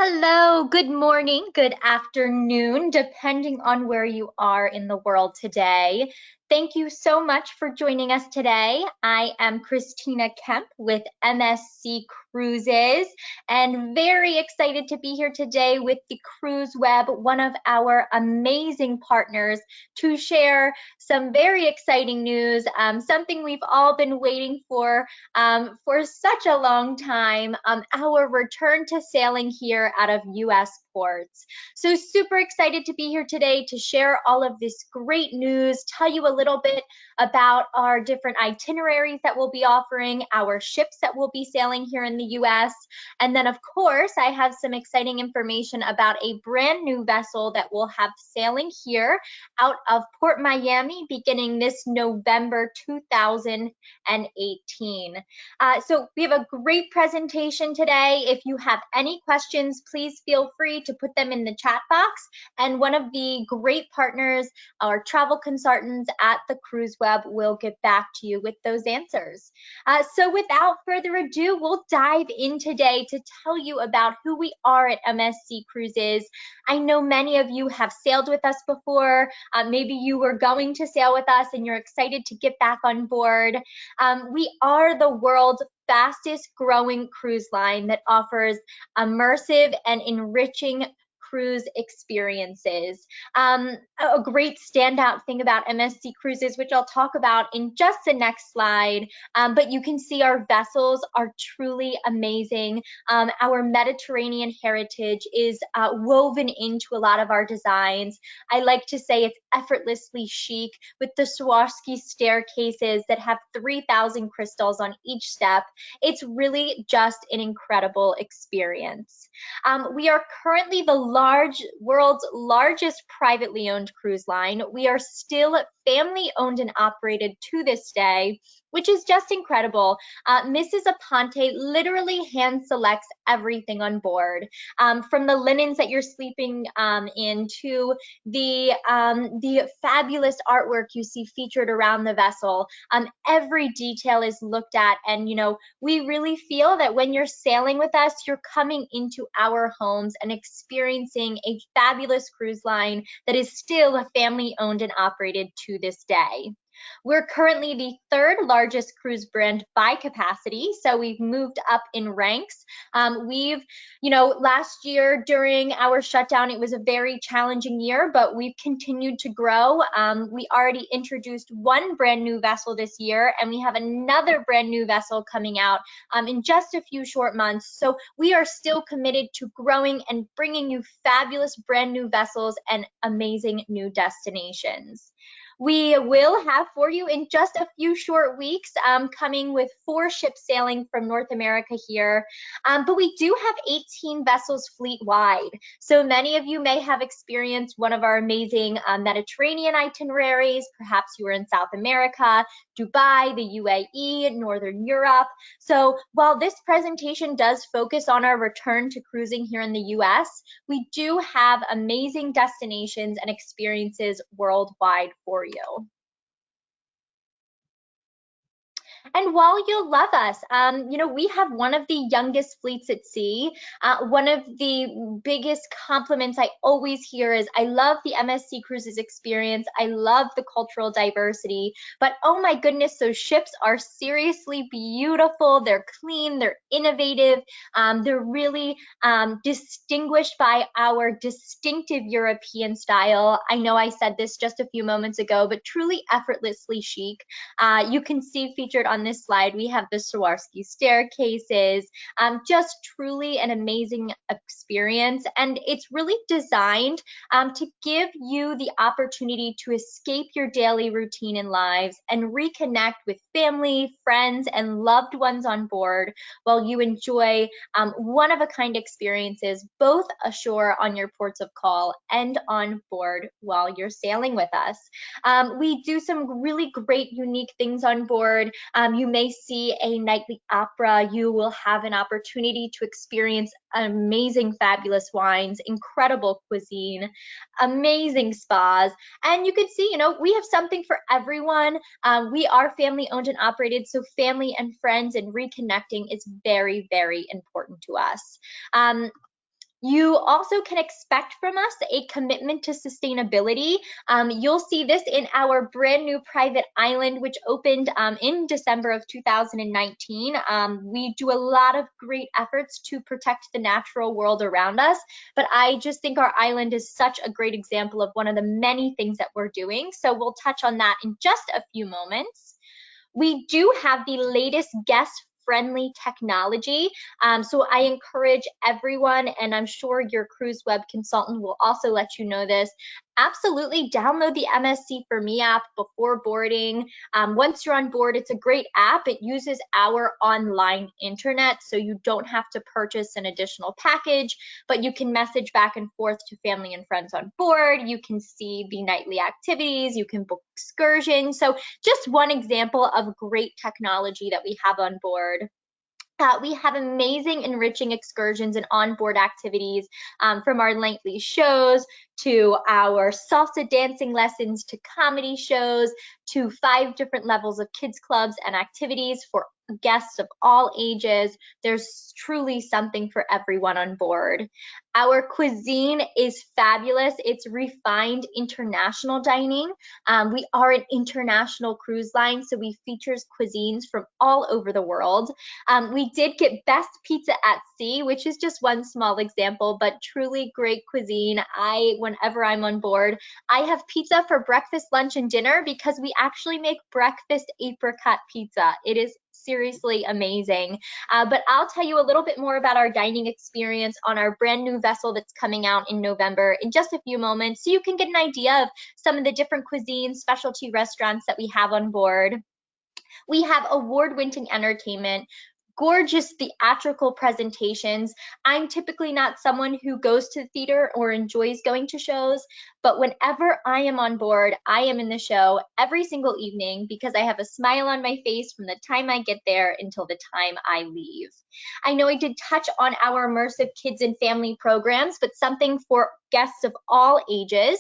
Hello, good morning, good afternoon, depending on where you are in the world today. Thank you so much for joining us today. I am Christina Kemp with MSC Cruises and very excited to be here today with the CruiseWeb, one of our amazing partners, to share some very exciting news, something we've all been waiting for such a long time, our return to sailing here out of US ports. So super excited to be here today to share all of this great news, tell you a little bit about our different itineraries that we'll be offering, our ships that will be sailing here in the US. And then of course, I have some exciting information about a brand new vessel that we'll have sailing here out of Port Miami beginning this November 2018. So we have a great presentation today. If you have any questions, please feel free to put them in the chat box. And one of the great partners, our travel consultants at the CruiseWeb, will get back to you with those answers. So without further ado, we'll dive in today to tell you about who we are at MSC Cruises. I know many of you have sailed with us before. Maybe you were going to sail with us and you're excited to get back on board. We are the world's fastest growing cruise line that offers immersive and enriching cruise experiences. A great standout thing about MSC Cruises, which I'll talk about in just the next slide, but you can see our vessels are truly amazing. Our Mediterranean heritage is woven into a lot of our designs. I like to say it's effortlessly chic with the Swarovski staircases that have 3,000 crystals on each step. It's really just an incredible experience. We are currently the world's largest privately owned cruise line. We are still family owned and operated to this day, which is just incredible. Mrs. Aponte literally hand selects everything on board, from the linens that you're sleeping in to the fabulous artwork you see featured around the vessel. Every detail is looked at, and we really feel that when you're sailing with us, you're coming into our homes and experiencing a fabulous cruise line that is still family owned and operated to this day. We're currently the third largest cruise brand by capacity, so we've moved up in ranks. Last year during our shutdown, it was a very challenging year, but we've continued to grow. We already introduced one brand new vessel this year, and we have another brand new vessel coming out in just a few short months. So we are still committed to growing and bringing you fabulous brand new vessels and amazing new destinations. We will have for you in just a few short weeks, coming with 4 ships sailing from North America here. But we do have 18 vessels fleet-wide. So many of you may have experienced one of our amazing Mediterranean itineraries. Perhaps you were in South America, Dubai, the UAE, Northern Europe. So while this presentation does focus on our return to cruising here in the US, we do have amazing destinations and experiences worldwide for you. And while you'll love us, we have one of the youngest fleets at sea. One of the biggest compliments I always hear is, I love the MSC Cruises experience. I love the cultural diversity, but oh my goodness, those ships are seriously beautiful. They're clean, they're innovative. They're really distinguished by our distinctive European style. I know I said this just a few moments ago, but truly effortlessly chic. You can see featured on this slide, we have the Swarovski staircases, just truly an amazing experience. And it's really designed to give you the opportunity to escape your daily routine and lives and reconnect with family, friends, and loved ones on board while you enjoy one-of-a-kind experiences, both ashore on your ports of call and on board while you're sailing with us. We do some really great, unique things on board. You may see a nightly opera. You will have an opportunity to experience amazing, fabulous wines, incredible cuisine, amazing spas. And you can see, we have something for everyone. We are family owned and operated, so family and friends and reconnecting is very, very important to us. You also can expect from us a commitment to sustainability. You'll see this in our brand new private island, which opened in December of 2019. We do a lot of great efforts to protect the natural world around us, but I just think our island is such a great example of one of the many things that we're doing. So we'll touch on that in just a few moments. We do have the latest guest-friendly technology. So I encourage everyone, and I'm sure your cruise web consultant will also let you know this, absolutely download the MSC For Me app before boarding. Once you're on board, it's a great app. It uses our online internet, so you don't have to purchase an additional package, but you can message back and forth to family and friends on board. You can see the nightly activities, you can book excursions. So just one example of great technology that we have on board. We have amazing enriching excursions and onboard activities, from our nightly shows to our salsa dancing lessons to comedy shows to 5 different levels of kids clubs and activities for guests of all ages. There's truly something for everyone on board. Our cuisine is fabulous. It's refined international dining. We are an international cruise line, so we feature cuisines from all over the world. We did get best pizza at sea, which is just one small example, but truly great cuisine. Whenever I'm on board, I have pizza for breakfast, lunch, and dinner because we actually make breakfast apricot pizza. It is seriously amazing. But I'll tell you a little bit more about our dining experience on our brand new vessel that's coming out in November in just a few moments, so you can get an idea of some of the different cuisines, specialty restaurants that we have on board. We have award-winning entertainment, gorgeous theatrical presentations. I'm typically not someone who goes to the theater or enjoys going to shows, but whenever I am on board, I am in the show every single evening because I have a smile on my face from the time I get there until the time I leave. I know I did touch on our immersive kids and family programs, but something for guests of all ages.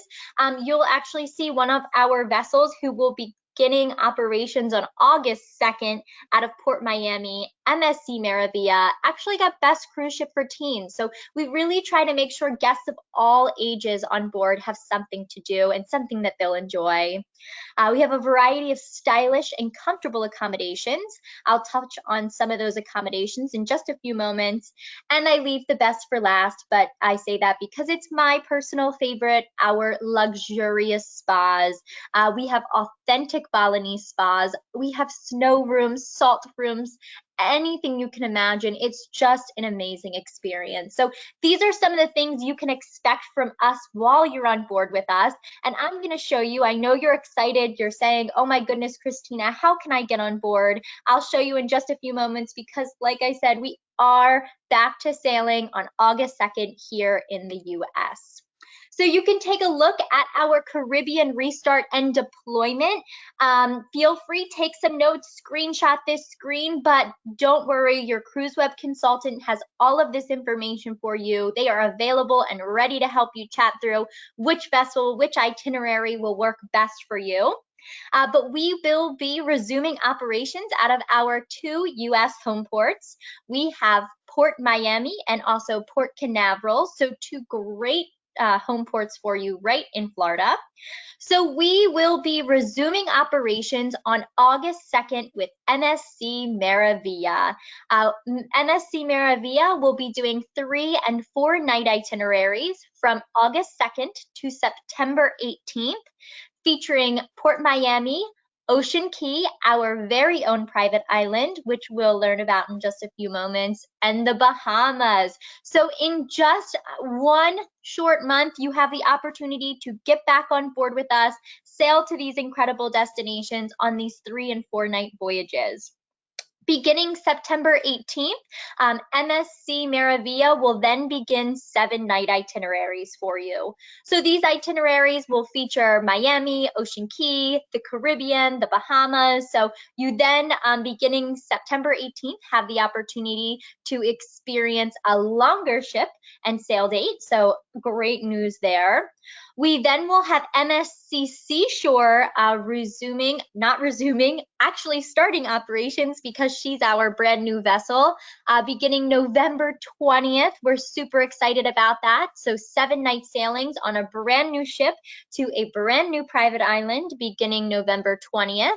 You'll actually see one of our vessels who will be beginning operations on August 2nd out of Port Miami. MSC Maravilla actually got best cruise ship for teens. So we really try to make sure guests of all ages on board have something to do and something that they'll enjoy. We have a variety of stylish and comfortable accommodations. I'll touch on some of those accommodations in just a few moments. And I leave the best for last, but I say that because it's my personal favorite, our luxurious spas. We have authentic Balinese spas. We have snow rooms, salt rooms, anything you can imagine. It's just an amazing experience. So these are some of the things you can expect from us while you're on board with us. And I'm going to show you. I know you're excited. You're saying, oh my goodness, Christina, how can I get on board? I'll show you in just a few moments because, like I said, we are back to sailing on August 2nd here in the US. So you can take a look at our Caribbean restart and deployment. Feel free, take some notes, screenshot this screen, but don't worry, your cruise web consultant has all of this information for you. They are available and ready to help you chat through which vessel, which itinerary will work best for you. But we will be resuming operations out of our 2 US home ports. We have Port Miami and also Port Canaveral, so 2 great home ports for you right in Florida. So we will be resuming operations on August 2nd with MSC Maravilla. MSC Maravilla will be doing 3 and 4 night itineraries from August 2nd to September 18th, featuring Port Miami, Ocean Key, our very own private island, which we'll learn about in just a few moments, and the Bahamas. So in just one short month, you have the opportunity to get back on board with us, sail to these incredible destinations on these 3 and 4 night voyages. Beginning September 18th, MSC Maravilla will then begin 7 night itineraries for you. So these itineraries will feature Miami, Ocean Key, the Caribbean, the Bahamas. So you then, beginning September 18th, have the opportunity to experience a longer ship and sail date. So great news there. We then will have MSC Seashore actually starting operations because she's our brand new vessel beginning November 20th. We're super excited about that. So 7-night sailings on a brand new ship to a brand new private island beginning November 20th.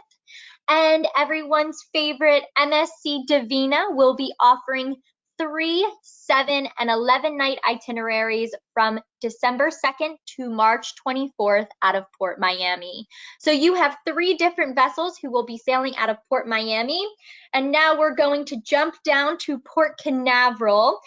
And everyone's favorite MSC Divina will be offering 3, 7, and 11-night itineraries from December 2nd to March 24th out of Port Miami. So you have 3 different vessels who will be sailing out of Port Miami. And now we're going to jump down to Port Canaveral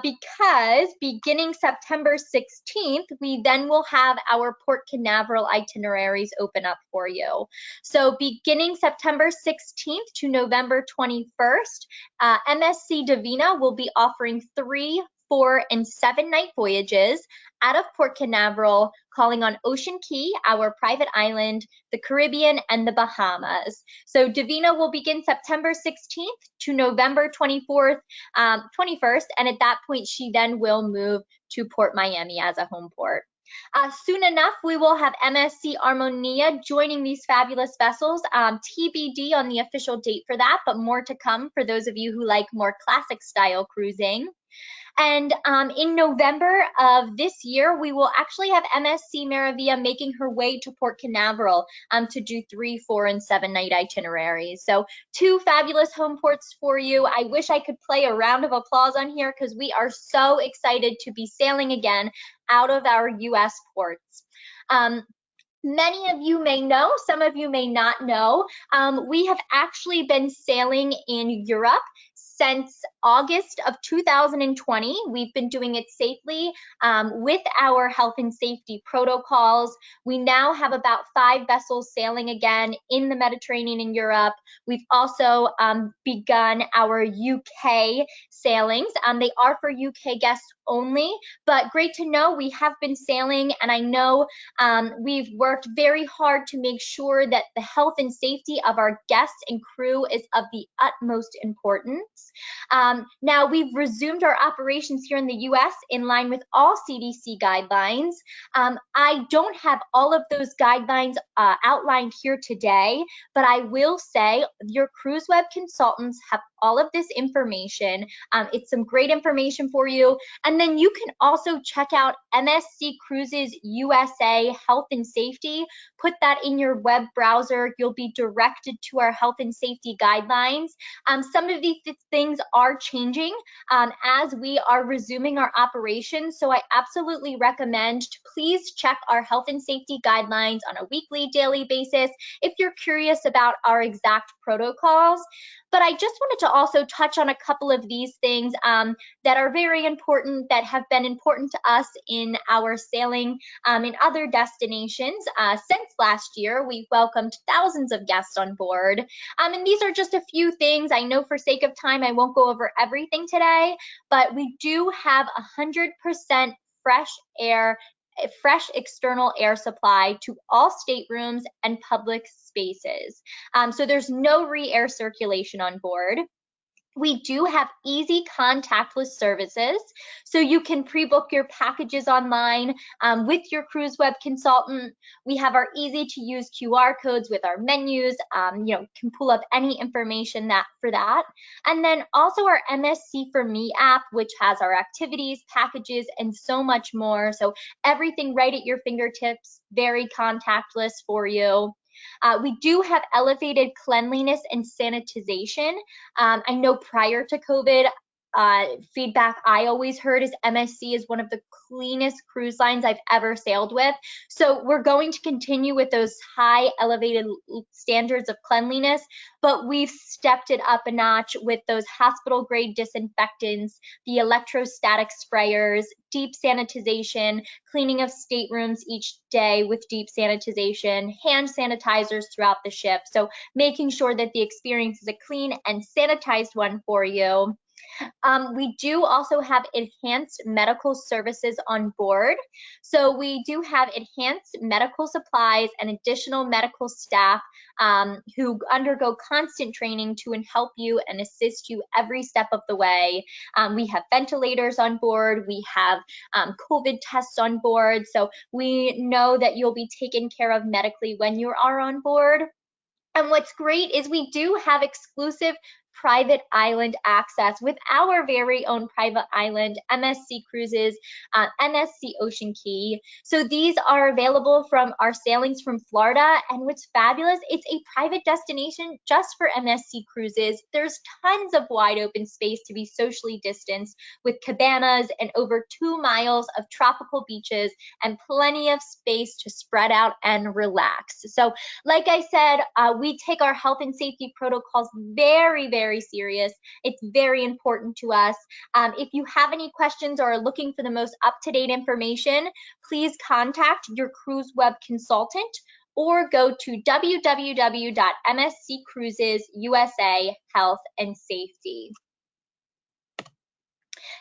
because beginning September 16th, we then will have our Port Canaveral itineraries open up for you. So beginning September 16th to November 21st, MSC Divina will be offering 3, 4, and 7-night voyages out of Port Canaveral, calling on Ocean Key, our private island, the Caribbean, and the Bahamas. So Divina will begin September 16th to November 21st, and at that point, she then will move to Port Miami as a home port. Soon enough, we will have MSC Armonia joining these fabulous vessels. TBD on the official date for that, but more to come for those of you who like more classic style cruising. And in November of this year, we will actually have MSC Maravilla making her way to Port Canaveral to do 3, 4, and 7-night itineraries. So 2 fabulous home ports for you. I wish I could play a round of applause on here because we are so excited to be sailing again out of our US ports. Many of you may know, some of you may not know, we have actually been sailing in Europe since August of 2020. We've been doing it safely with our health and safety protocols. We now have about 5 vessels sailing again in the Mediterranean and Europe. We've also begun our UK sailings. They are for UK guests only, but great to know we have been sailing, and I know we've worked very hard to make sure that the health and safety of our guests and crew is of the utmost importance. Now we've resumed our operations here in the US in line with all CDC guidelines. I don't have all of those guidelines outlined here today, but I will say your CruiseWeb consultants have all of this information. It's some great information for you. And then you can also check out MSC Cruises USA Health and Safety. Put that in your web browser. You'll be directed to our health and safety guidelines. Some of these things are changing as we are resuming our operations. So I absolutely recommend to please check our health and safety guidelines on a weekly, daily basis if you're curious about our exact protocols. But I just wanted to also touch on a couple of these things that are very important, that have been important to us in our sailing in other destinations. Since last year, we've welcomed thousands of guests on board. And these are just a few things. I know for sake of time, I won't go over everything today, but we do have 100% fresh external air supply to all staterooms and public spaces. So there's no re-air circulation on board. We do have easy contactless services, so you can pre-book your packages online with your CruiseWeb consultant. We have our easy-to-use QR codes with our menus. Can pull up any information for that. And then also our MSC For Me app, which has our activities, packages, and so much more. So everything right at your fingertips, very contactless for you. We do have elevated cleanliness and sanitization. I know prior to COVID, feedback I always heard is MSC is one of the cleanest cruise lines I've ever sailed with. So we're going to continue with those high elevated standards of cleanliness, but we've stepped it up a notch with those hospital grade disinfectants, the electrostatic sprayers, deep sanitization, cleaning of staterooms each day with deep sanitization, hand sanitizers throughout the ship. So making sure that the experience is a clean and sanitized one for you. We do also have enhanced medical services on board. So we do have enhanced medical supplies and additional medical staff who undergo constant training to help you and assist you every step of the way. We have ventilators on board. We have COVID tests on board. So we know that you'll be taken care of medically when you are on board. And what's great is we do have exclusive private island access with our very own private island, MSC Cruises, MSC Ocean Key. So these are available from our sailings from Florida. And what's fabulous, it's a private destination just for MSC Cruises. There's tons of wide open space to be socially distanced with cabanas and over 2 miles of tropical beaches and plenty of space to spread out and relax. So like I said, we take our health and safety protocols very, very serious. It's very important to us. If you have any questions or are looking for the most up-to-date information, please contact your cruise web consultant or go to www.msccruisesusa Health and Safety.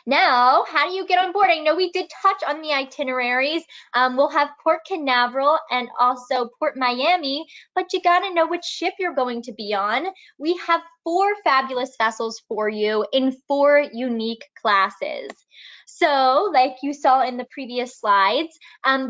Now, how do you get on board? I know we did touch on the itineraries. We'll have Port Canaveral and also Port Miami, but you gotta know which ship you're going to be on. We have 4 fabulous vessels for you in 4 unique classes. So, like you saw in the previous slides,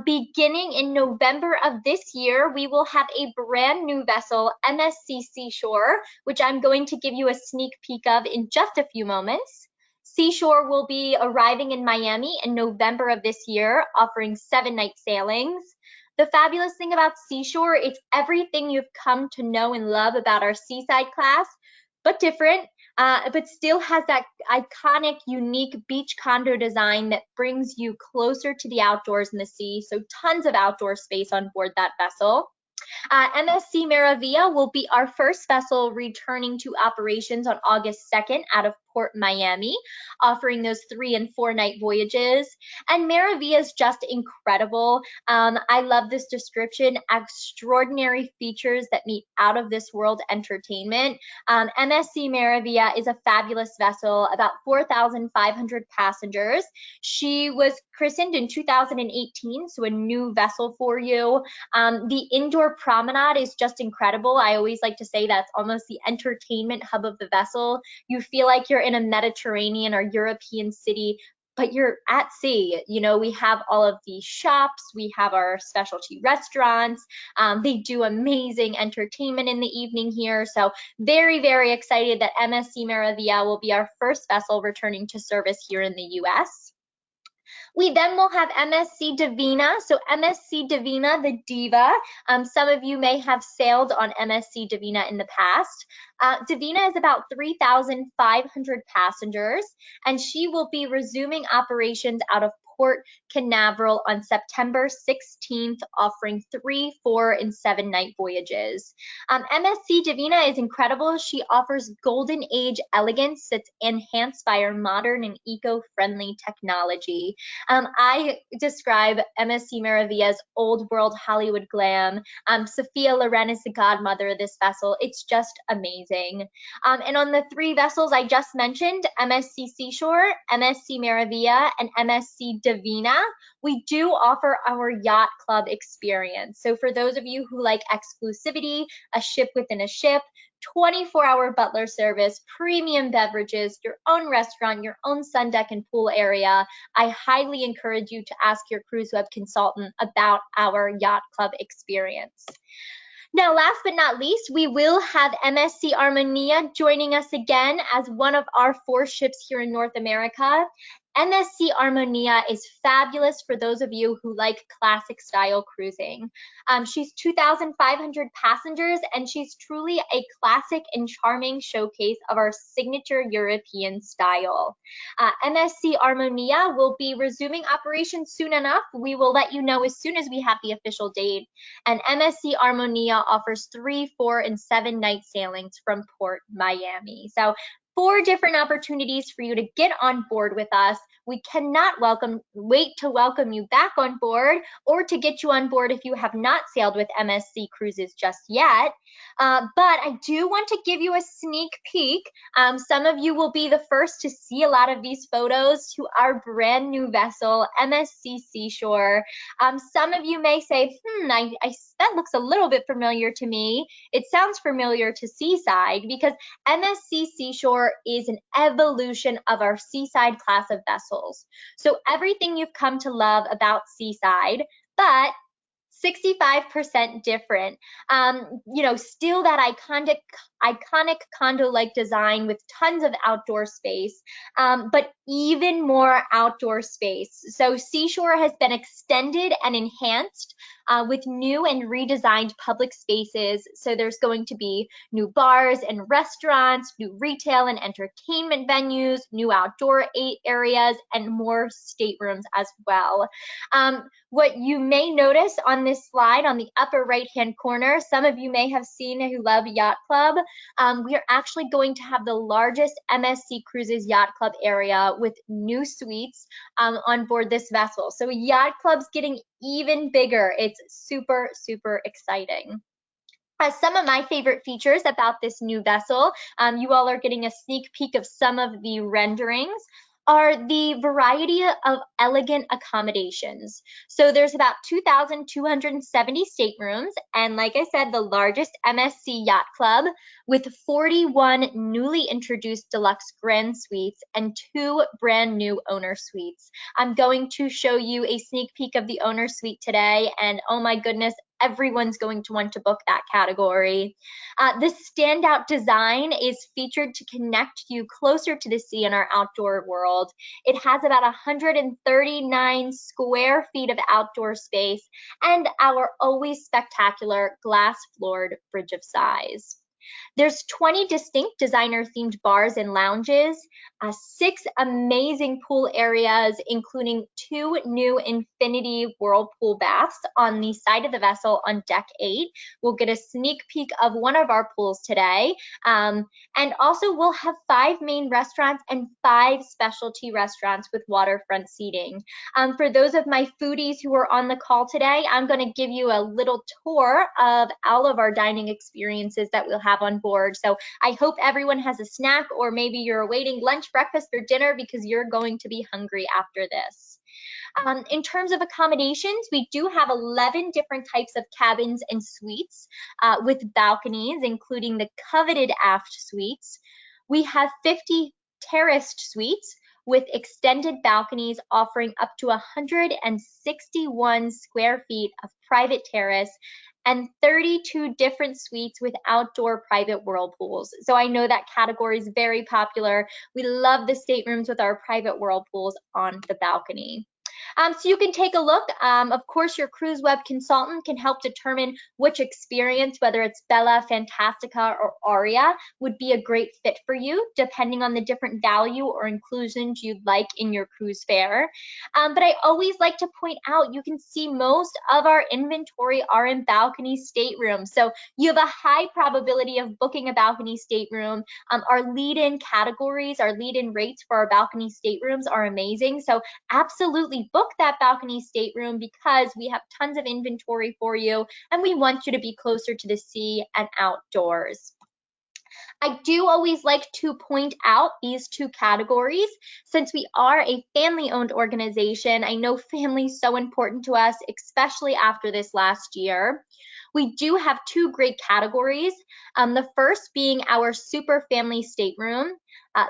beginning in November of this year, we will have a brand new vessel, MSC Seashore, which I'm going to give you a sneak peek of in just a few moments. Seashore will be arriving in Miami in November of this year, offering 7-night sailings. The fabulous thing about Seashore, it's everything you've come to know and love about our seaside class, but different, but still has that iconic, unique beach condo design that brings you closer to the outdoors in the sea. So tons of outdoor space on board that vessel. MSC Meravia will be our first vessel returning to operations on August 2nd out of Port Miami, offering those 3- and 4-night voyages. And Meravia is just incredible. I love this description, extraordinary features that meet out of this world entertainment. MSC Meravia is a fabulous vessel, about 4,500 passengers. She was christened in 2018, so a new vessel for you. The indoor promenade is just incredible. I always like to say that's almost the entertainment hub of the vessel. You feel like you're in a Mediterranean or European city, but you're at sea. You know, we have all of these shops, we have our specialty restaurants. They do amazing entertainment in the evening here. So very, very excited that MSC Meravia will be our first vessel returning to service here in the US. We then will have MSC Divina. So MSC Divina, the Diva. Some of you may have sailed on MSC Divina in the past. Divina is about 3,500 passengers, and she will be resuming operations out of Port Canaveral on September 16th, offering 3-, 4-, and 7-night voyages. MSC Divina is incredible. She offers golden age elegance that's enhanced by our modern and eco-friendly technology. I describe MSC Meravia as old world Hollywood glam. Sophia Loren is the godmother of this vessel. It's just amazing. And on the 3 vessels I just mentioned, MSC Seashore, MSC Meravia, and MSC Divina, we do offer our yacht club experience. So for those of you who like exclusivity, a ship within a ship, 24-hour butler service, premium beverages, your own restaurant, your own sun deck and pool area, I highly encourage you to ask your cruise web consultant about our yacht club experience. Now, last but not least, we will have MSC Armonia joining us again as one of our 4 ships here in North America. MSC Armonia is fabulous for those of you who like classic style cruising. She's 2,500 passengers, and she's truly a classic and charming showcase of our signature European style. MSC Armonia will be resuming operations soon enough. We will let you know as soon as we have the official date. And MSC Armonia offers 3-, 4-, and 7-night sailings from Port Miami. So 4 different opportunities for you to get on board with us. We cannot wait to welcome you back on board, or to get you on board if you have not sailed with MSC Cruises just yet. But I do want to give you a sneak peek. Some of you will be the first to see a lot of these photos to our brand new vessel, MSC Seashore. Some of you may say, that looks a little bit familiar to me. It sounds familiar to Seaside, because MSC Seashore is an evolution of our Seaside class of vessels. So everything you've come to love about Seaside, but 65% different. Still that iconic condo-like design with tons of outdoor space, but even more outdoor space. So Seashore has been extended and enhanced with new and redesigned public spaces. So there's going to be new bars and restaurants, new retail and entertainment venues, new outdoor areas, and more staterooms as well. What you may notice on this slide on the upper right-hand corner, some of you may have seen who love Yacht Club, we are actually going to have the largest MSC Cruises Yacht Club area with new suites on board this vessel. So Yacht Club's getting even bigger. It's super, super exciting. Some of my favorite features about this new vessel, you all are getting a sneak peek of some of the renderings, are the variety of elegant accommodations. So there's about 2,270 staterooms, and like I said, the largest MSC Yacht Club with 41 newly introduced deluxe grand suites and 2 brand new owner suites. I'm going to show you a sneak peek of the owner suite today, and oh my goodness, everyone's going to want to book that category. The standout design is featured to connect you closer to the sea in our outdoor world. It has about 139 square feet of outdoor space and our always spectacular glass-floored bridge of sighs. There's 20 distinct designer-themed bars and lounges, 6 amazing pool areas, including 2 new infinity whirlpool baths on the side of the vessel on deck 8. We'll get a sneak peek of one of our pools today. And also we'll have 5 main restaurants and 5 specialty restaurants with waterfront seating. For those of my foodies who are on the call today, I'm going to give you a little tour of all of our dining experiences that we'll have on board. So I hope everyone has a snack, or maybe you're awaiting lunch, breakfast, or dinner because you're going to be hungry after this. In terms of accommodations, we do have 11 different types of cabins and suites with balconies, including the coveted aft suites. We have 50 terraced suites with extended balconies offering up to 161 square feet of private terrace and 32 different suites with outdoor private whirlpools. So I know that category is very popular. We love the staterooms with our private whirlpools on the balcony. So you can take a look. Of course, your cruise web consultant can help determine which experience, whether it's Bella, Fantastica, or Aurea, would be a great fit for you, depending on the different value or inclusions you'd like in your cruise fare. But I always like to point out, you can see most of our inventory are in balcony staterooms. So you have a high probability of booking a balcony stateroom. Our lead-in categories, our lead-in rates for our balcony staterooms are amazing. So absolutely book that balcony stateroom, because we have tons of inventory for you and we want you to be closer to the sea and outdoors. I do always like to point out these 2 categories. Since we are a family-owned organization, I know family is so important to us, especially after this last year. We do have 2 great categories. The first being our super family stateroom.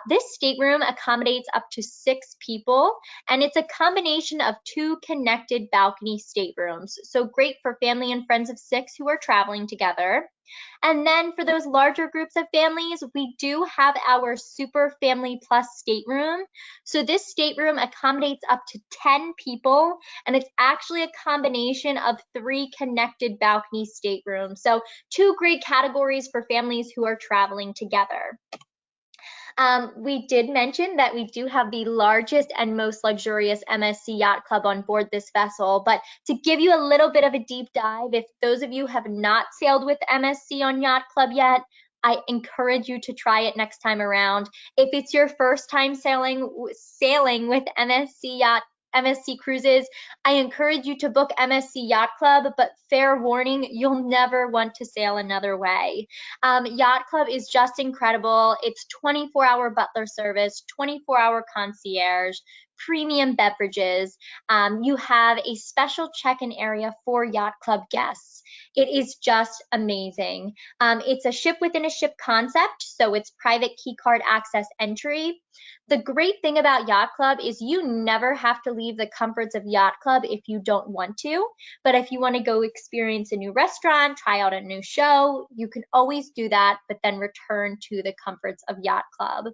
This stateroom accommodates up to 6 people, and it's a combination of 2 connected balcony staterooms. So great for family and friends of 6 who are traveling together. And then for those larger groups of families, we do have our Super Family Plus stateroom. So this stateroom accommodates up to 10 people, and it's actually a combination of 3 connected balcony staterooms. So 2 great categories for families who are traveling together. We did mention that we do have the largest and most luxurious MSC Yacht Club on board this vessel, but to give you a little bit of a deep dive, if those of you have not sailed with MSC on Yacht Club yet, I encourage you to try it next time around. If it's your first time sailing with MSC Cruises, I encourage you to book MSC Yacht Club, but fair warning, you'll never want to sail another way. Yacht Club is just incredible. It's 24-hour butler service, 24-hour concierge, premium beverages. You have a special check-in area for Yacht Club guests. It is just amazing. It's a ship within a ship concept, so it's private key card access entry. The great thing about Yacht Club is you never have to leave the comforts of Yacht Club if you don't want to. But if you want to go experience a new restaurant, try out a new show, you can always do that, but then return to the comforts of Yacht Club.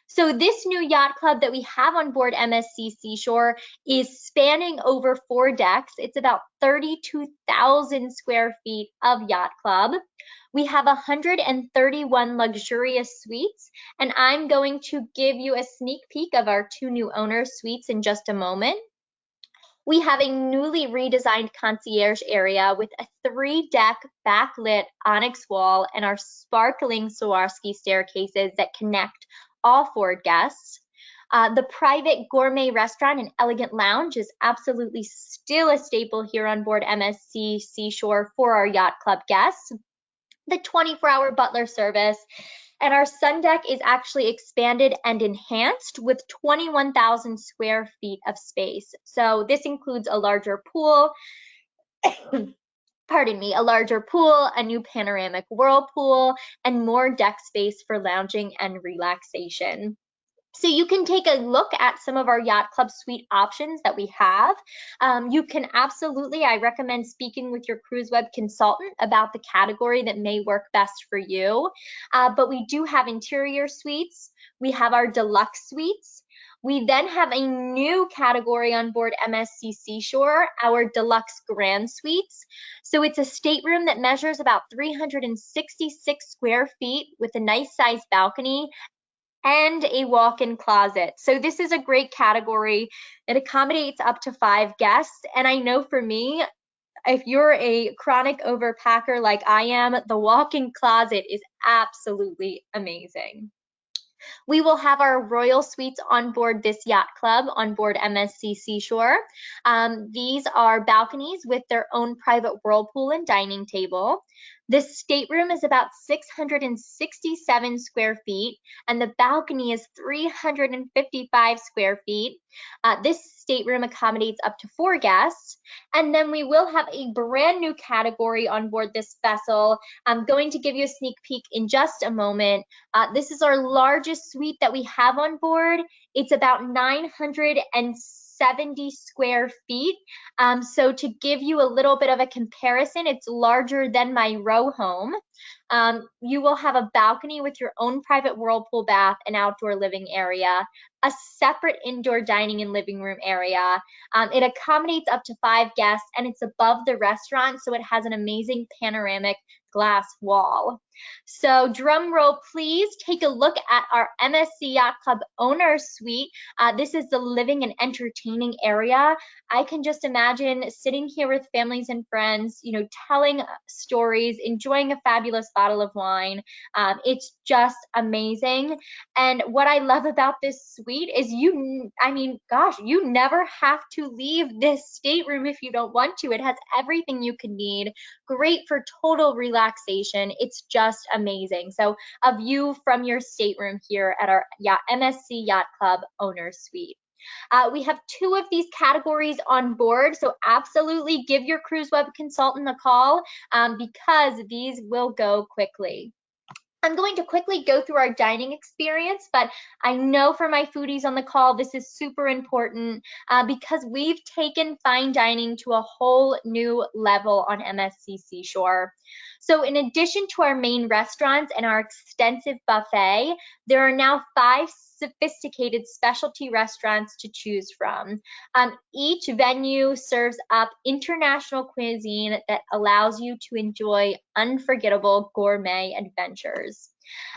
So this new yacht club that we have on board MSC Seashore is spanning over 4 decks. It's about 32,000 square feet of yacht club. We have 131 luxurious suites, and I'm going to give you a sneak peek of our 2 new owner suites in just a moment. We have a newly redesigned concierge area with a 3-deck backlit onyx wall and our sparkling Swarovski staircases that connect all 4 guests. The private gourmet restaurant and elegant lounge is absolutely still a staple here on board MSC Seashore for our yacht club guests. The 24-hour butler service, and our sun deck is actually expanded and enhanced with 21,000 square feet of space. So this includes a larger pool, pardon me, a larger pool, a new panoramic whirlpool, and more deck space for lounging and relaxation. So you can take a look at some of our Yacht Club suite options that we have. You can absolutely, I recommend speaking with your CruiseWeb consultant about the category that may work best for you. But we do have interior suites. We have our deluxe suites. We then have a new category on board MSC Seashore, our deluxe grand suites. So it's a stateroom that measures about 366 square feet with a nice sized balcony and a walk-in closet. So this is a great category. It accommodates up to 5 guests. And I know for me, if you're a chronic overpacker like I am, the walk-in closet is absolutely amazing. We will have our royal suites on board this yacht club on board MSC Seashore. These are balconies with their own private whirlpool and dining table. This stateroom is about 667 square feet, and the balcony is 355 square feet. This stateroom accommodates up to 4 guests. And then we will have a brand new category on board this vessel. I'm going to give you a sneak peek in just a moment. This is our largest suite that we have on board. It's about 970 square feet. So to give you a little bit of a comparison, it's larger than my row home. You will have a balcony with your own private whirlpool bath and outdoor living area, a separate indoor dining and living room area. It accommodates up to 5 guests, and it's above the restaurant, so it has an amazing panoramic glass wall. So drum roll, please. Take a look at our MSC Yacht Club owner suite. This is the living and entertaining area. I can just imagine sitting here with families and friends, you know, telling stories, enjoying a fabulous bottle of wine. It's just amazing. And what I love about this suite is you never have to leave this stateroom if you don't want to. It has everything you can need. Great for total relaxation. It's just amazing. So a view from your stateroom here at our MSC Yacht Club owner suite. We have 2 of these categories on board, so absolutely give your CruiseWeb consultant a call because these will go quickly. I'm going to quickly go through our dining experience, but I know for my foodies on the call, this is super important because we've taken fine dining to a whole new level on MSC Seashore. So in addition to our main restaurants and our extensive buffet, there are now 5 sophisticated specialty restaurants to choose from. Each venue serves up international cuisine that allows you to enjoy unforgettable gourmet adventures.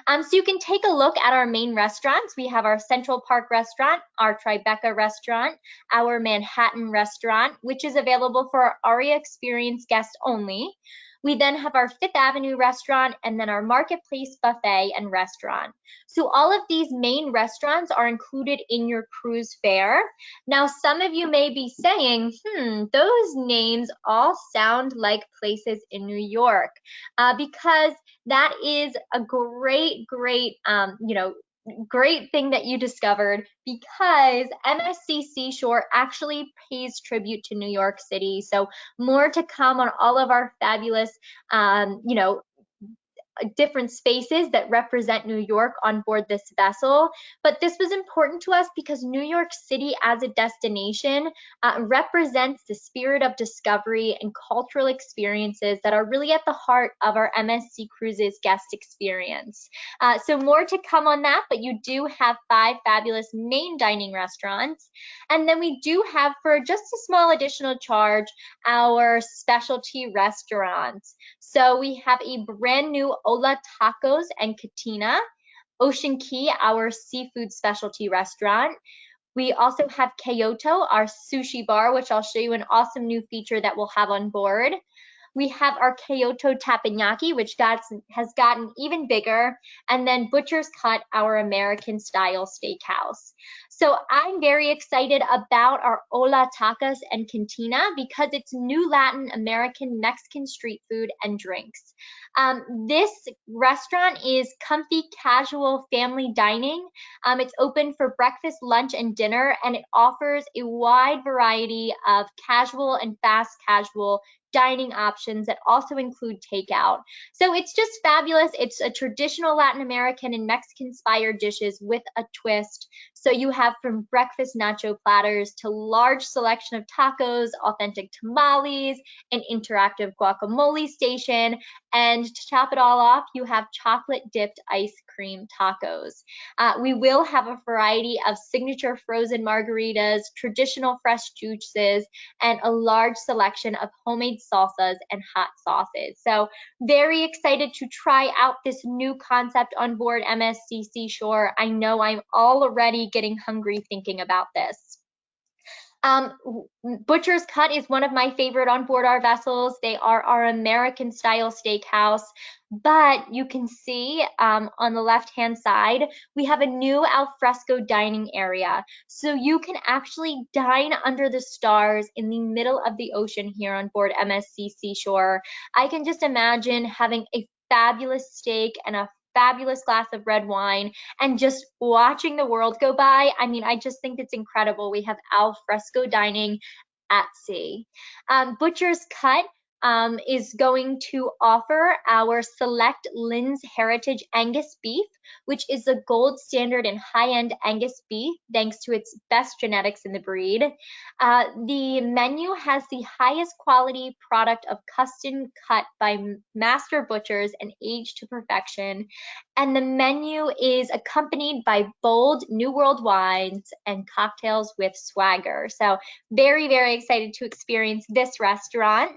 So you can take a look at our main restaurants. We have our Central Park restaurant, our Tribeca restaurant, our Manhattan restaurant, which is available for our Aurea experience guests only. We then have our Fifth Avenue restaurant and then our Marketplace buffet and restaurant. So all of these main restaurants are included in your cruise fare. Now, some of you may be saying, those names all sound like places in New York, because that is a great, great thing that you discovered, because MSC Seashore actually pays tribute to New York City. So more to come on all of our fabulous, different spaces that represent New York on board this vessel. But this was important to us because New York City as a destination represents the spirit of discovery and cultural experiences that are really at the heart of our MSC Cruises guest experience. So more to come on that, but you do have 5 fabulous main dining restaurants. And then we do have, for just a small additional charge, our specialty restaurants. So we have a brand new HOLA Tacos and Cantina, Ocean Key, our seafood specialty restaurant. We also have Kaito, our sushi bar, which I'll show you an awesome new feature that we'll have on board. We have our Kyoto Teppanyaki, which has gotten even bigger, and then Butcher's Cut, our American style steakhouse. So I'm very excited about our Hola Tacos and Cantina because it's new Latin American Mexican street food and drinks. This restaurant is comfy, casual family dining. It's open for breakfast, lunch, and dinner, and it offers a wide variety of casual and fast casual dining options that also include takeout. So it's just fabulous. It's a traditional Latin American and Mexican inspired dishes with a twist. So you have from breakfast nacho platters to large selection of tacos, authentic tamales, an interactive guacamole station, and to top it all off, you have chocolate dipped ice cream tacos. We will have a variety of signature frozen margaritas, traditional fresh juices, and a large selection of homemade salsas and hot sauces. So very excited to try out this new concept on board MSC Seashore. I know I'm already getting hungry thinking about this. Butcher's Cut is one of my favorite on board our vessels. They are our American style steakhouse, but you can see on the left-hand side, we have a new al fresco dining area. So you can actually dine under the stars in the middle of the ocean here on board MSC Seashore. I can just imagine having a fabulous steak and a fabulous glass of red wine and just watching the world go by. I mean, I just think it's incredible. We have al fresco dining at sea. Butcher's Cut is going to offer our select Lynn's Heritage Angus beef, which is the gold standard in high-end Angus beef, thanks to its best genetics in the breed. The menu has the highest quality product of custom cut by master butchers and aged to perfection. And the menu is accompanied by bold New World wines and cocktails with swagger. So very, very excited to experience this restaurant.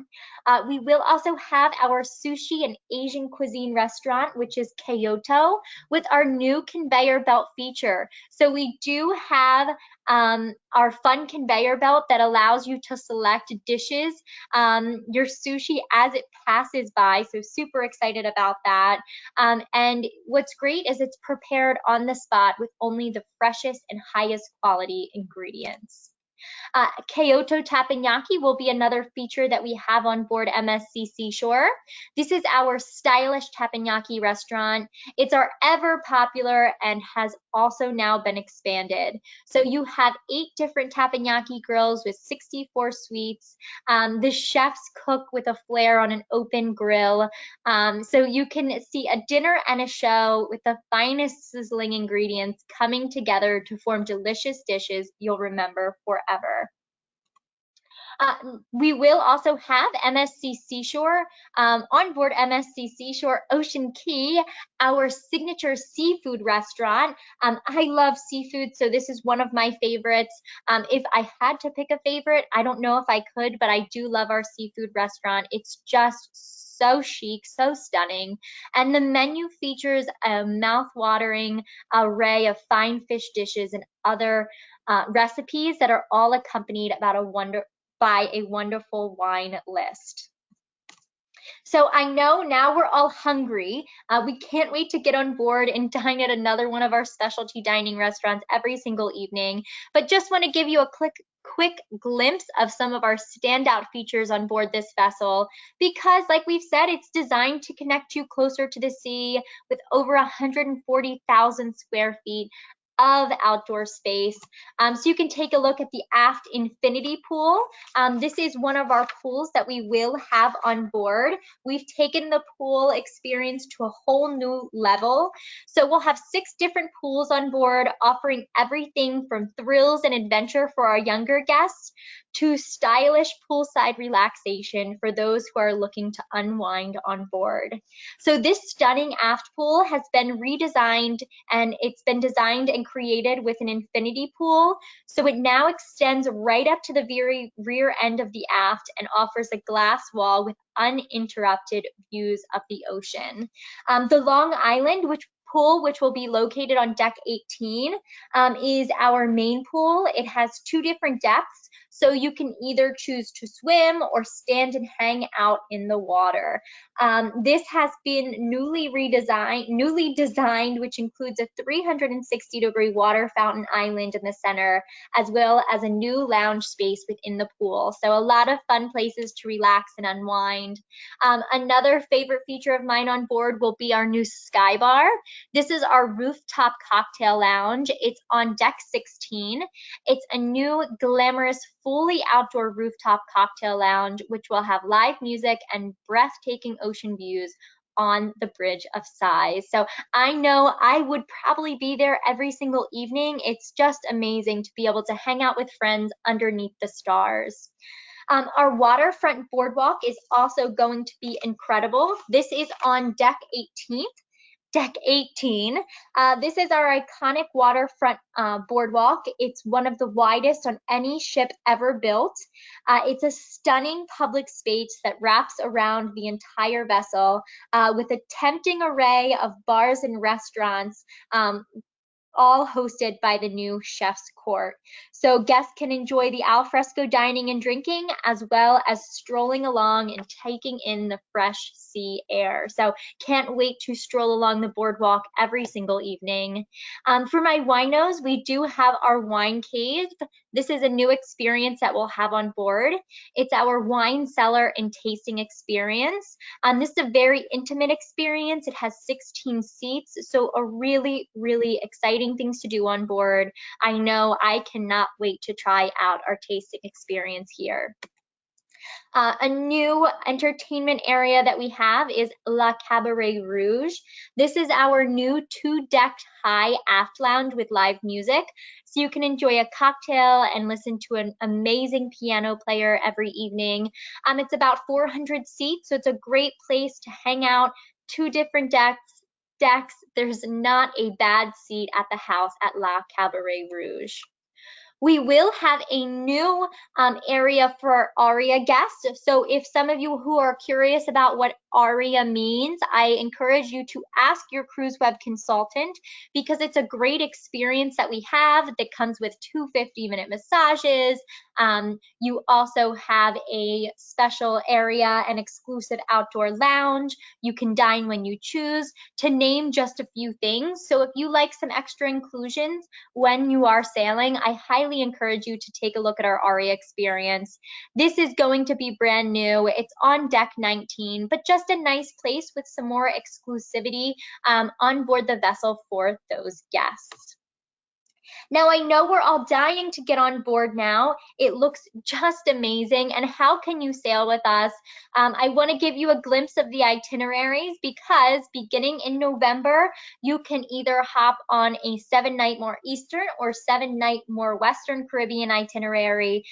We will also have our sushi and Asian cuisine restaurant, which is Kyoto, with our new conveyor belt feature. So we do have our fun conveyor belt that allows you to select dishes, your sushi as it passes by. So super excited about that. And what's great is it's prepared on the spot with only the freshest and highest quality ingredients. Kyoto Teppanyaki will be another feature that we have on board MSC Seashore. This is our stylish teppanyaki restaurant. It's our ever popular and has also now been expanded. So you have 8 different teppanyaki grills with 64 suites. The chefs cook with a flair on an open grill. So you can see a dinner and a show with the finest sizzling ingredients coming together to form delicious dishes you'll remember forever. We will also have MSC Seashore on board MSC Seashore Ocean Key, our signature seafood restaurant. I love seafood, so this is one of my favorites. If I had to pick a favorite, I don't know if I could, but I do love our seafood restaurant. It's just so chic, so stunning. And the menu features a mouth-watering array of fine fish dishes and other recipes that are all accompanied by a wonderful wine list. So I know now we're all hungry. We can't wait to get on board and dine at another one of our specialty dining restaurants every single evening. But just want to give you a quick glimpse of some of our standout features on board this vessel, because like we've said, it's designed to connect you closer to the sea with over 140,000 square feet of outdoor space. So you can take a look at the AFT Infinity Pool. This is one of our pools that we will have on board. We've taken the pool experience to a whole new level. So we'll have 6 different pools on board, offering everything from thrills and adventure for our younger guests to stylish poolside relaxation for those who are looking to unwind on board. So this stunning aft pool has been redesigned, and it's been designed and created with an infinity pool. So it now extends right up to the very rear end of the aft and offers a glass wall with uninterrupted views of the ocean. The Long Island, which will be located on deck 18, is our main pool. It has 2 different depths, so you can either choose to swim or stand and hang out in the water. This has been newly designed, which includes a 360-degree water fountain island in the center, as well as a new lounge space within the pool. So a lot of fun places to relax and unwind. Another favorite feature of mine on board will be our new Sky Bar. This is our rooftop cocktail lounge. It's on deck 16. It's a new glamorous, fully outdoor rooftop cocktail lounge, which will have live music and breathtaking ocean views on the Bridge of Sighs. So I know I would probably be there every single evening. It's just amazing to be able to hang out with friends underneath the stars. Our waterfront boardwalk is also going to be incredible. This is on deck 18. Deck 18. This is our iconic waterfront boardwalk. It's one of the widest on any ship ever built. It's a stunning public space that wraps around the entire vessel with a tempting array of bars and restaurants, all hosted by the new chef's court. So guests can enjoy the al fresco dining and drinking, as well as strolling along and taking in the fresh sea air. So can't wait to stroll along the boardwalk every single evening. For my winos, we do have our wine cave. This is a new experience that we'll have on board. It's our wine cellar and tasting experience. This is a very intimate experience. It has 16 seats, so a really, really exciting things to do on board. I know I cannot wait to try out our tasting experience here. A new entertainment area that we have is La Cabaret Rouge. This is our new 2-decked high aft lounge with live music. So you can enjoy a cocktail and listen to an amazing piano player every evening. It's about 400 seats, so it's a great place to hang out. 2 different decks. There's not a bad seat at the house at La Cabaret Rouge. We will have a new area for our Aurea guests. So if some of you who are curious about what Aurea means, I encourage you to ask your cruise web consultant, because it's a great experience that we have that comes with 2 50-minute massages. You also have a special area, an exclusive outdoor lounge. You can dine when you choose, to name just a few things. So if you like some extra inclusions when you are sailing, I highly encourage you to take a look at our Aurea experience. This is going to be brand new. It's on deck 19, but just a nice place with some more exclusivity on board the vessel for those guests. Now, I know we're all dying to get on board now. It looks just amazing. And how can you sail with us? I want to give you a glimpse of the itineraries, because beginning in November, you can either hop on a 7-night more Eastern or 7-night more Western Caribbean itinerary,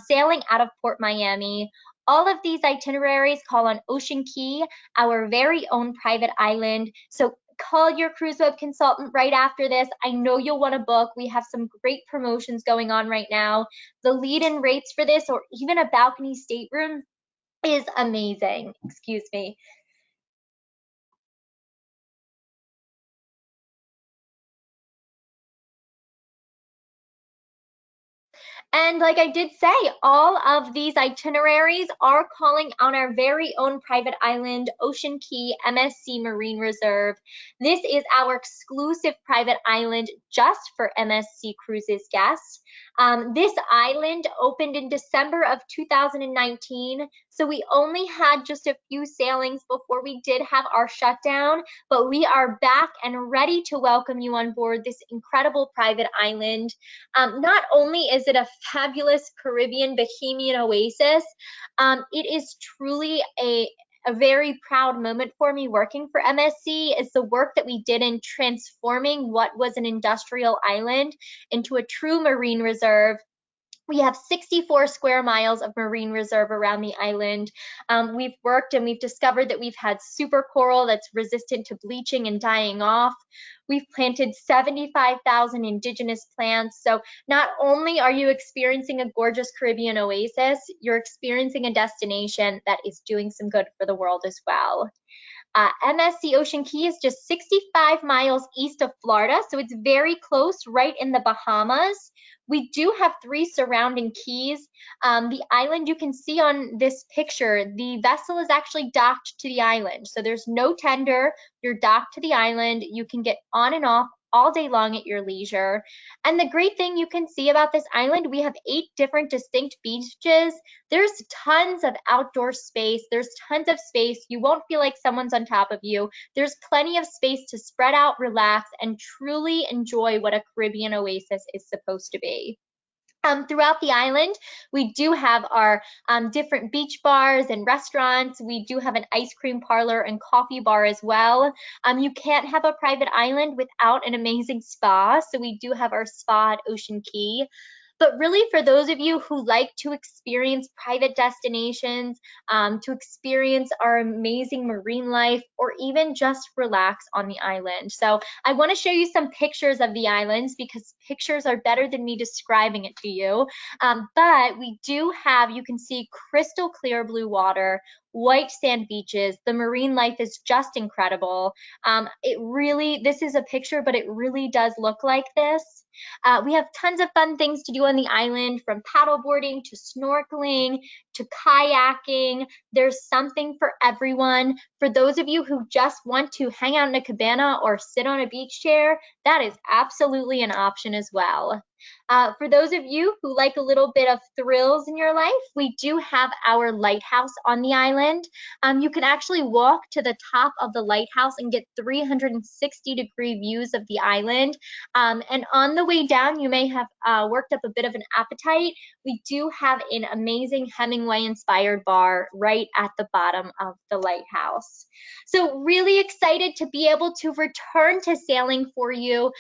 sailing out of Port Miami. All of these itineraries call on Ocean Key, our very own private island. So call your cruise web consultant right after this. I know you'll want to book. We have some great promotions going on right now. The lead-in rates for this, or even a balcony stateroom, is amazing. Excuse me. And like I did say, all of these itineraries are calling on our very own private island, Ocean Key MSC Marine Reserve. This is our exclusive private island just for MSC Cruises guests. This island opened in December of 2019, so we only had just a few sailings before we did have our shutdown, but we are back and ready to welcome you on board this incredible private island. Not only is it a fabulous Caribbean Bahamian oasis, it is truly a very proud moment for me working for MSC is the work that we did in transforming what was an industrial island into a true marine reserve. We have 64 square miles of marine reserve around the island. We've worked and we've discovered that we've had super coral that's resistant to bleaching and dying off. We've planted 75,000 indigenous plants. So not only are you experiencing a gorgeous Caribbean oasis, you're experiencing a destination that is doing some good for the world as well. MSC Ocean Key is just 65 miles east of Florida, so it's very close, right in the Bahamas. We do have 3 surrounding keys. The island you can see on this picture, the vessel is actually docked to the island. So there's no tender, you're docked to the island. You can get on and off all day long at your leisure. And the great thing you can see about this island, we have 8 different distinct beaches. There's tons of outdoor space. There's tons of space. You won't feel like someone's on top of you. There's plenty of space to spread out, relax, and truly enjoy what a Caribbean oasis is supposed to be. Throughout the island, we do have our different beach bars and restaurants. We do have an ice cream parlor and coffee bar as well. You can't have a private island without an amazing spa, so we do have our spa at Ocean Key. But really, for those of you who like to experience private destinations, to experience our amazing marine life, or even just relax on the island. So I want to show you some pictures of the islands because pictures are better than me describing it to you. But we do have, you can see crystal clear blue water, white sand beaches. The marine life is just incredible. This is a picture, but it really does look like this. We have tons of fun things to do on the island, from paddleboarding to snorkeling to kayaking. There's something for everyone. For those of you who just want to hang out in a cabana or sit on a beach chair, that is absolutely an option as well. For those of you who like a little bit of thrills in your life, we do have our lighthouse on the island. You can actually walk to the top of the lighthouse and get 360-degree views of the island. And on the way down, you may have worked up a bit of an appetite. We do have an amazing Hemingway-inspired bar right at the bottom of the lighthouse. So really excited to be able to return to sailing for you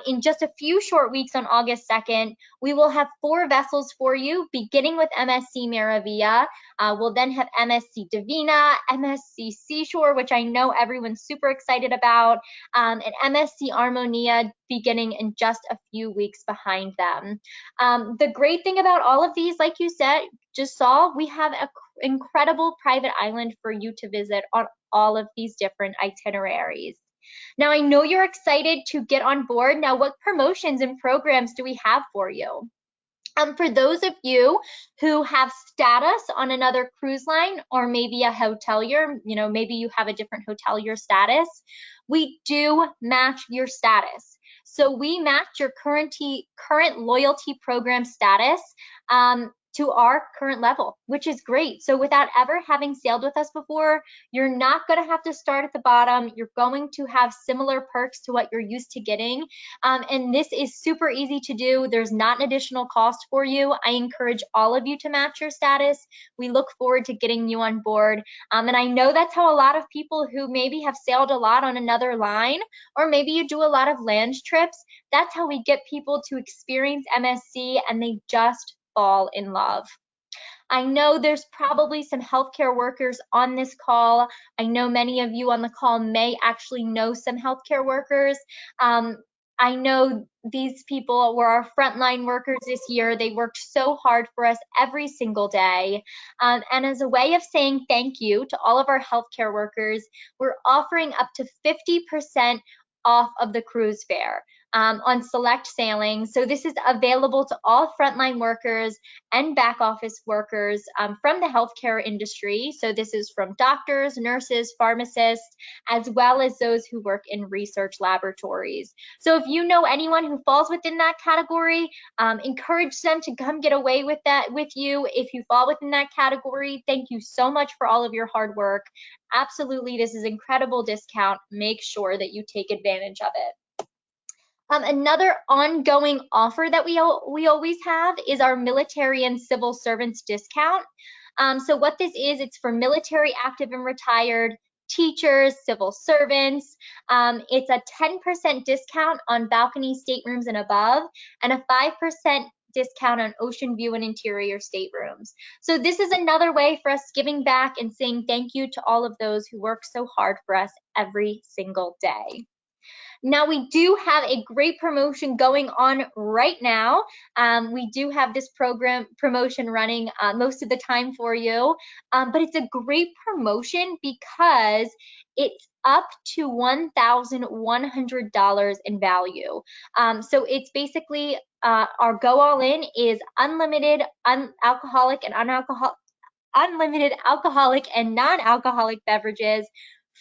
in just a few short weeks on August 2nd. We will have 4 vessels for you, beginning with MSC Meraviglia. We'll then have MSC Divina, MSC Seashore, which I know everyone's super excited about, and MSC Armonia beginning in just a few weeks behind them. The great thing about all of these, like you just saw, we have an incredible private island for you to visit on all of these different itineraries. Now, I know you're excited to get on board. Now, what promotions and programs do we have for you? For those of you who have status on another cruise line, or maybe a hotelier, maybe you have a different hotelier status, we do match your status. So we match your current loyalty program status to our current level, which is great. So without ever having sailed with us before, you're not going to have to start at the bottom. You're going to have similar perks to what you're used to getting. And this is super easy to do. There's not an additional cost for you. I encourage all of you to match your status. We look forward to getting you on board. And I know that's how a lot of people who maybe have sailed a lot on another line, or maybe you do a lot of land trips, that's how we get people to experience MSC and they just fall in love. I know there's probably some healthcare workers on this call. I know many of you on the call may actually know some healthcare workers. I know these people were our frontline workers this year. They worked so hard for us every single day. And as a way of saying thank you to all of our healthcare workers, we're offering up to 50% off of the cruise fare. on select sailings. So this is available to all frontline workers and back office workers from the healthcare industry. So this is from doctors, nurses, pharmacists, as well as those who work in research laboratories. So if you know anyone who falls within that category, encourage them to come get away with that with you. If you fall within that category, thank you so much for all of your hard work. Absolutely, this is incredible discount. Make sure that you take advantage of it. Another ongoing offer that we always have is our military and civil servants discount. So what this is, it's for military, active, and retired, teachers, civil servants. It's a 10% discount on balcony staterooms and above, and a 5% discount on ocean view and interior staterooms. So this is another way for us giving back and saying thank you to all of those who work so hard for us every single day. Now we do have a great promotion going on right now. We do have this promotion running most of the time for you, but it's a great promotion because it's up to $1,100 in value. So it's basically our go all in is unlimited alcoholic and unlimited alcoholic and non-alcoholic beverages,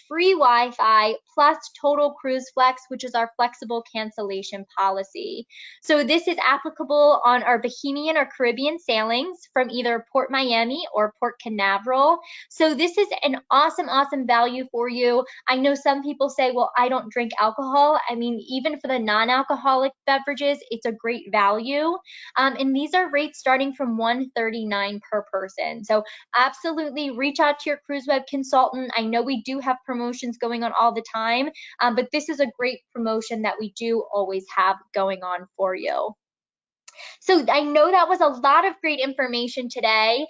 free Wi-Fi, plus Total Cruise Flex, which is our flexible cancellation policy. So this is applicable on our Bahamian or Caribbean sailings from either Port Miami or Port Canaveral. So this is an awesome, awesome value for you. I know some people say, well, I don't drink alcohol. I mean, even for the non-alcoholic beverages, it's a great value. And these are rates starting from $139 per person. So absolutely reach out to your CruiseWeb consultant. I know we do have promotions going on all the time, but this is a great promotion that we do always have going on for you. So I know that was a lot of great information today.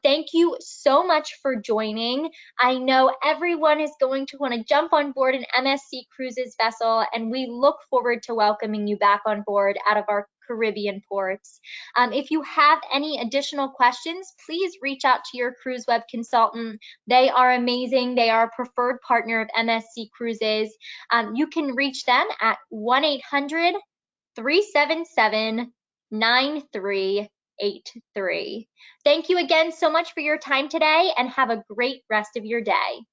Thank you so much for joining. I know everyone is going to want to jump on board an MSC Cruises vessel, and we look forward to welcoming you back on board out of our Caribbean ports. If you have any additional questions, please reach out to your CruiseWeb consultant. They are amazing. They are a preferred partner of MSC Cruises. You can reach them at 1-800-377-9383. Thank you again so much for your time today, and have a great rest of your day.